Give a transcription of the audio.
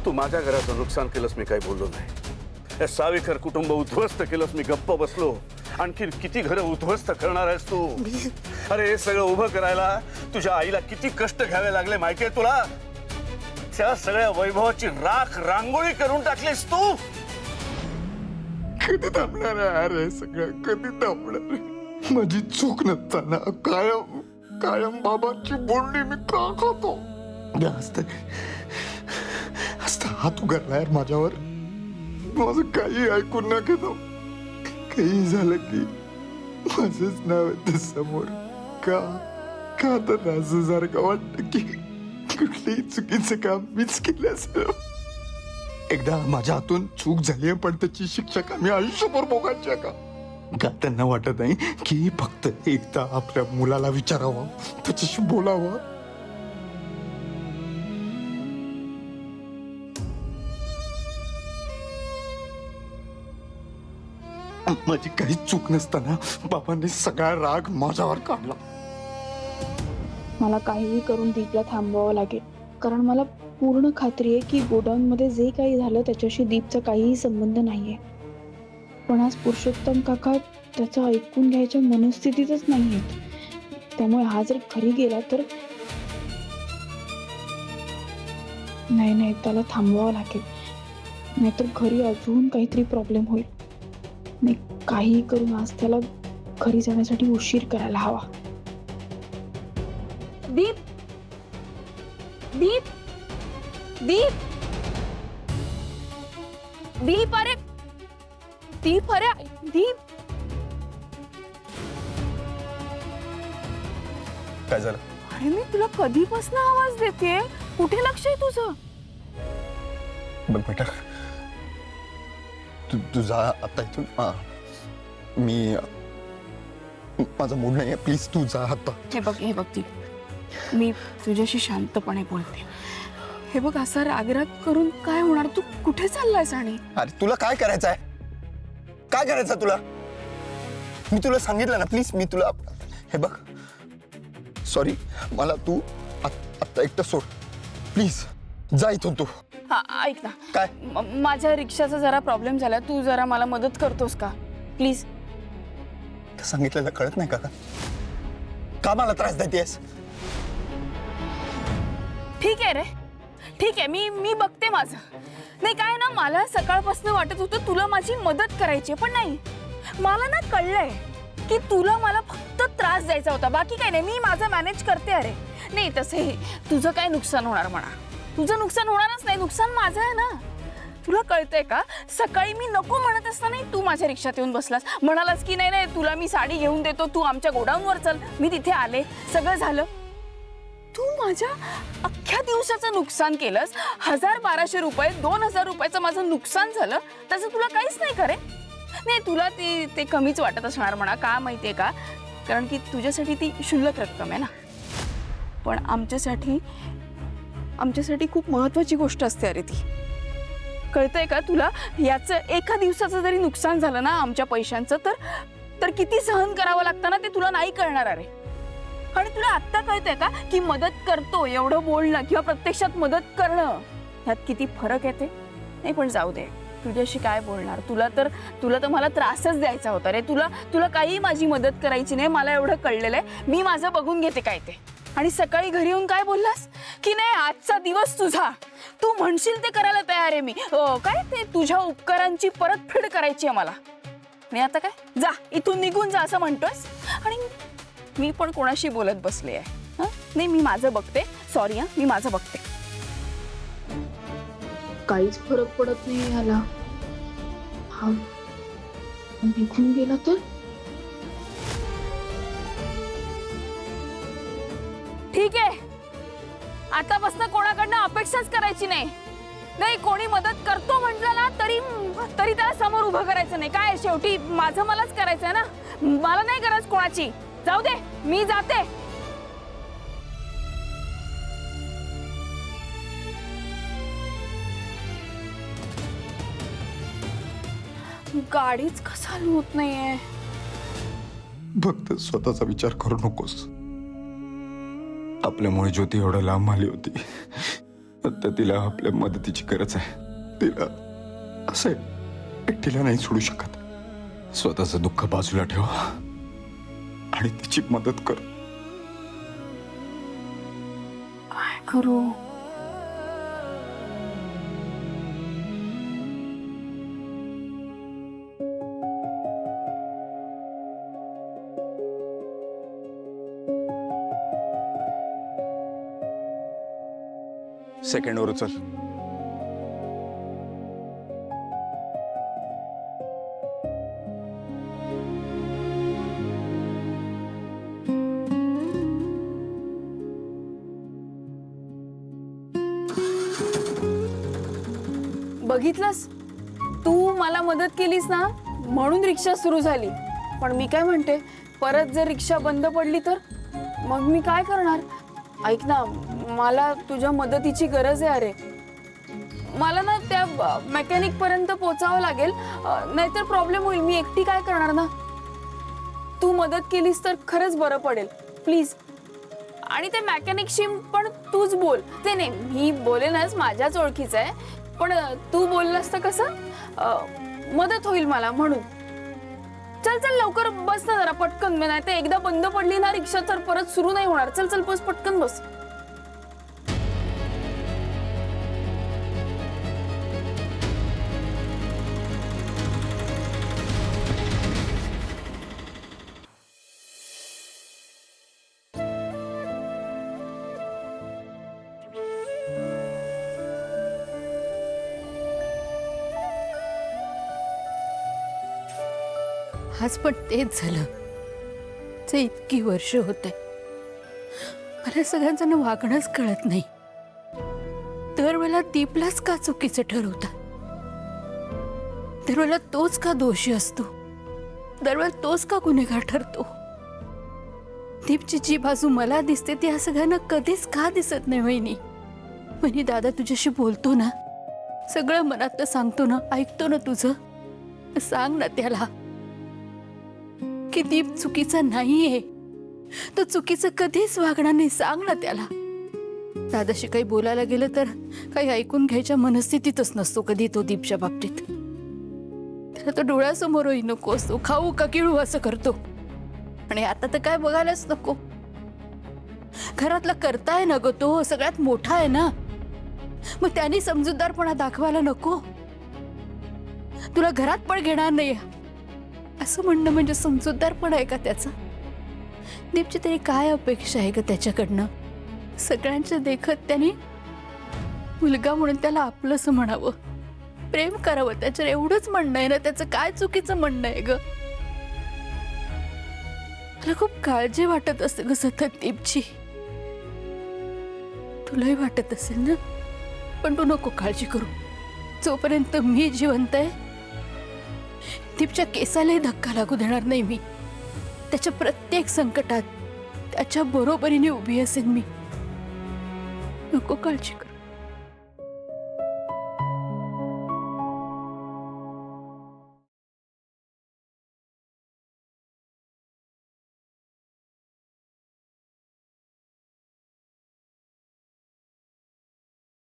तू माझ्या घराचं नुकसान केलंस, मी काही बोललो नाही। या साविकर कुटुंब उद्ध्वस्त केलंस, मी गप्प बसलो। आणखी किती घरं उद्ध्वस्त करणार आहेस तू? अरे हे सगळं उभं करायला तुझ्या आईला किती कष्ट घ्यावे लागले माहितीये तुला? त्या सगळ्या वैभवाची राख रांगोळी करून टाकलीस तू। कधी थांबणार आहे सगळं? कधी थांबणार? माझी चूक नसताना कायम कायम बाबांची बोलणी मी का खातो? हसता हात उघडलाय माझ्यावर। माझं काही ऐकून न घेतो, काही झालं की माझंच नाव येतं समोर। का का तर राजूसारखं वाटतं की कुठलंही चुकीचं काम मीच केलं असतं। एकदा माझ्या हातून चूक झाली, पण त्याची शिक्षा का मी आयुष्यभर भोगायची आहे का? का त्यांना वाटत नाही की फक्त एकदा आपल्या मुलाला विचारावं, त्याच्याशी बोलावं? माझी काही चूक नसताना बाबांनी सगळा राग माझ्यावर काढला। मला काहीही करून दीपला थांबवावं लागेल, कारण मला पूर्ण खात्री आहे की गोडाऊन मध्ये जे काही झालं त्याच्याशी दीपचा काहीही संबंध नाहीये। पण आज पुरुषोत्तम काका त्याचं ऐकून घ्यायच्या मनस्थितीतच नाहीयेत, त्यामुळे हा जर घरी गेला तर नाही त्याला थांबवावं लागेल, नाहीतर घरी अजून काहीतरी प्रॉब्लेम होईल। नाही, काही करून आज त्याला घरी जाण्यासाठी उशीर करायला हवा। दीप दीप दीप दीप अरे दीप अरे दीप काय झालं? अरे मी तुला कधीपासून आवाज देते, कुठे लक्ष आहे तुझं? बघ बेटा, तू जा आता इथून। मी माझा मूड नाही आहे, प्लीज तू जा आता। हे बघ दीप, मी तुझ्याशी शांतपणे बोलते। हे बघ, असा रागराग करून काय होणार? तू कुठे चाललायस? आणि अरे तुला काय करायचं आहे? काय करायचं तुला? मी तुला सांगितलं ना, प्लीज मी तुला। हे बघ, सॉरी, मला तू आता एकटं सोड, प्लीज जा इथून तू। हा ऐक ना, काय? माझ्या रिक्षाचा जरा प्रॉब्लेम झाला, तू जरा मला मदत करतोस का प्लीज? सांगितलेलं कळत नाही का मला त्रास देतेस? ठीक आहे रे, ठीक आहे, मी बघते माझं। नाही काय ना, मला सकाळपासून वाटत होतं तुला माझी मदत करायची, पण नाही, मला ना कळलंय की तुला मला फक्त त्रास द्यायचा होता, बाकी काय नाही। मी माझं मॅनेज करते। अरे नाही, तसंही तुझं काय नुकसान होणार म्हणा? तुझं नुकसान होणारच नाही, नुकसान माझं आहे ना। तुला कळतंय का, सकाळी मी नको म्हणत असताना तू माझ्या रिक्षात येऊन बसलास, म्हणालास की नाही तुला मी साडी घेऊन देतो, तू आमच्या गोडाऊनवर चल। मी तिथे आले, सगळं झालं। तू माझ्या अख्ख्या दिवसाचं नुकसान केलंस। 1000-1200 रुपये, 2000 रुपयाचं माझं नुकसान झालं, त्याचं तुला काहीच नाही करे? नाही, तुला ते कमीच वाटत असणार म्हणा, का माहितीये का? कारण की तुझ्यासाठी ती क्षुल्लक रक्कम आहे ना, पण आमच्यासाठी खूप महत्वाची गोष्ट असते अरे ती। कळतंय का तुला? याचं एका दिवसाचं जरी नुकसान झालं ना आमच्या पैशांचं, तर किती सहन करावं लागतं ना, ते तुला नाही कळणार अरे। आणि तुला आत्ता कळतंय का की मदत करतो एवढं बोलणं किंवा प्रत्यक्षात मदत करणं ह्यात किती फरक येते? नाही पण जाऊ दे, तुझ्याशी काय बोलणार? तुला तर मला त्रासच द्यायचा होता रे। तुला काही माझी मदत करायची नाही, मला एवढं कळलेलं आहे। मी माझं बघून घेते काय ते। आणि सकाळी घरी येऊन काय बोललास की नाही आजचा दिवस तुझा, तू म्हणशील ते करायला तयार आहे मी। काय ते तुझ्या उपकारांची परतफेड करायची आहे मला। आणि आता काय, जा इथून निघून जा असं म्हणतोस? आणि मी पण कोणाशी बोलत बसले आहे? नाही, मी माझं बघते। सॉरी हा, मी माझं बघते। काहीच फरक पडत नाही याला। हा निघून गेला तर ठीक आहे, आतापासून कोणाकडनं अपेक्षाच करायची नाही। नाही, कोणी मदत करतो म्हटलं ना तरी त्याला समोर उभं करायचं नाही। काय शेवटी माझं मलाच करायचंय ना, मला नाही गरज कोणाची। जाऊ दे, मी जाते। गाडीच का चालू होत नाहीये? फक्त स्वतःचा विचार करू नकोस. आपल्यामुळे ज्योती एवढं लांब आली होती. आता तिला आपल्या मदतीची गरज आहे. तिला असं एकटीला नाही सोडू शकत. स्वतःचं दुःख बाजूला ठेव आणि तिची मदत कर. काय करू? सेकंड वर चल. बघितलंस, तू मला मदत केलीस ना म्हणून रिक्षा सुरू झाली. पण मी काय म्हणते, परत जर रिक्षा बंद पडली तर मग मी काय करणार? ऐक ना, मला तुझ्या मदतीची गरज आहे. अरे मला ना त्या मेकॅनिक पर्यंत पोहोचावं लागेल, नाहीतर प्रॉब्लेम होईल. मी एकटी काय करणार ना. तू मदत केलीस तर खरंच बरं पडेल, प्लीज. आणि ते मेकॅनिकशी पण तूच बोल. ते नाही, मी बोलेनच, माझ्याच ओळखीचं आहे. पण तू बोललास तर कसं मदत होईल मला, म्हणून. चल चल लवकर बस ना जरा, पटकन. नाही तर एकदा बंद पडली ना रिक्षा तर परत सुरू नाही होणार. चल चल बस, पटकन बस. आज पण तेच झालं जे इतकी वर्ष होते. मला सगळ्यांचं वागणंच कळत नाही. दरवेळेला दीपलाच का चुकीचं ठरवतात? दरवेळेला तोच का दोषी असतो? दरवेळेला तोच का गुन्हेगार ठरतो? दीपची जी बाजू मला दिसते ती या सगळ्यांना कधीच का दिसत नाही? वहिनी दादा तुझ्याशी बोलतो ना, सगळं मनातलं सांगतो ना, ऐकतो ना तुझं. सांग ना त्याला की दीप चुकीचा नाहीये. तो चुकीचं कधीच वागणार नाही. सांग ना त्याला. दादाशी काही बोलायला गेलं तर काही ऐकून घ्यायच्या मनस्थितीतच नसतो कधी तो दीपच्या बाबतीत. त्याला तो डोळ्यासमोरही नको असतो. खाऊ का किळू असं करतो. आणि आता तर काय बघायलाच नको. घरातला करताय ना ग तो, सगळ्यात मोठा आहे ना. मग त्यांनी समजूतदारपणा दाखवायला नको? तुला घरात पण घेणार नाही असं म्हणणं म्हणजे समजूतदारपणा आहे का त्याचा? दीपची तरी काय अपेक्षा आहे ग त्याच्याकडनं? सगळ्यांच्या देखत त्यांनी मुलगा म्हणून त्याला आपलंसं म्हणावं, प्रेम करावं त्याच्यावर, एवढंच म्हणणं आहे ना त्याचं? काय चुकीचं म्हणणं आहे ग? मला खूप काळजी वाटत असते ग सतत दीपची. तुलाही वाटत असेल ना? पण तू नको काळजी करू. जोपर्यंत मी जिवंत आहे दीपच्या केसालाही धक्का लागू देणार नाही मी. त्याच्या प्रत्येक संकटात त्याच्या बरोबरीने उभी असेल मी. नको काळजी करू.